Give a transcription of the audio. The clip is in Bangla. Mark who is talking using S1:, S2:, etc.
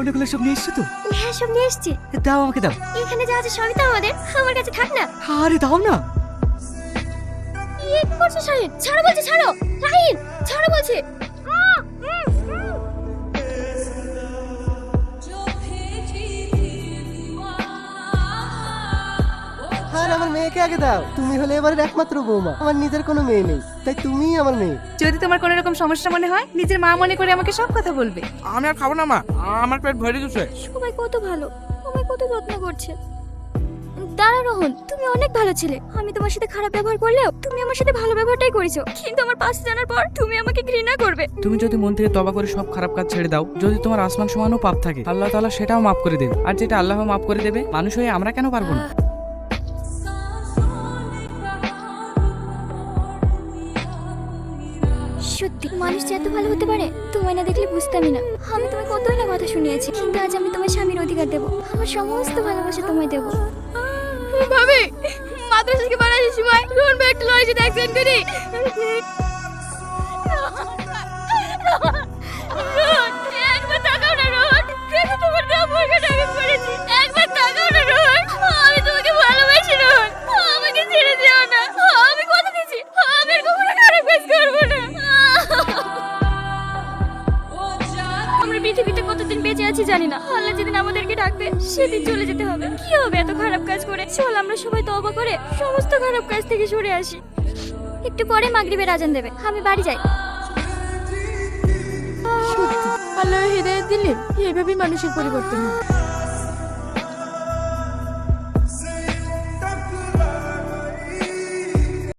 S1: অনেকগুলো সব নিয়ে এসছো তো?
S2: হ্যাঁ সব নিয়ে এসছি।
S1: দাও আমাকে দাও।
S2: এখানে যা আছে সবই তো আমাদের, আমার কাছে থাক না।
S1: আরে দাও না।
S2: কি করছো শাহিন? ছাড়ো বলছি, ছাড়ো শাহিন, ছাড়ো বলছি।
S3: আর আমার মেয়েকে আগে দাও। তুমি হলে এবারের একমাত্র বৌমা, আমার নিজের কোনো মেয়ে নেই, তাই তুমিই আমার মেয়ে।
S4: যদি তোমার কোনো রকম সমস্যা মনে হয় নিজের মা মনে করে আমাকে সব কথা বলবে।
S5: আমি আর খাবো না মা, আমার পেট ভরে গেছে।
S2: সবাই কত ভালো, আমায় কত যত্ন করছে। দাঁড়া রোহন, তুমি অনেক ভালো ছিলে। আমি তোমার সাথে খারাপ ব্যবহার করলেও তুমি আমার সাথে ভালো ব্যবহারটাই করেছো। কিন্তু আমার পাশে জানার পর তুমি আমাকে ঘৃণা করবে।
S5: তুমি যদি মন থেকে তবা করে সব খারাপ কাজ ছেড়ে দাও, যদি তোমার আসমান সমানও পাপ থাকে, আল্লাহ তাআলা সেটাও মাফ করে দেবে। আর যেটা আল্লাহ মাফ করে দেবে, মানুষ হয়ে আমরা কেন পারবো না?
S2: সত্যি মানুষ যে এত ভালো হতে পারে তোমায় না দেখলে বুঝতামই না। আমি তোমায় কতই না কথা শুনিয়েছি, কিন্তু আজ আমি তোমার স্বামীর অধিকার দেবো। আমার সমস্ত ভালোবাসা তোমায় দেবো। ভাবি, মাদ্রাসা থেকে বাড়ার সময় রোহন ভাই একটা লরিতে অ্যাক্সিডেন্ট করি। রোহন, একবার তাকাও না রোহন, কেন তোমার নাম মুখে ডাকা করেছি? একবার তাকাও না রোহন, আমি তোমাকে ভালোবাসি রোহন, আমাকে ছেড়ে দিও না। আমি কথা দিচ্ছি, আমি আর কখনো খারাপ কাজ করবো না। আমরা পৃথিবীতে কতদিন বেঁচে আছি জানি না। আল্লাহ যেদিন আমাদেরকে ডাকবে সেদিন চলে যেতে হবে। কি হবে এত খারাপ কাজ করে? চল আমরা সবাই তওবা করে সমস্ত খারাপ কাজ থেকে সরে আসি। একটু পরে মাগরিবের আজান দেবে, আমি বাড়ি যাই।
S6: সত্যি আল্লাহ হিদায়াত দিলে এভাবেই মানুষের পরিবর্তন হয়।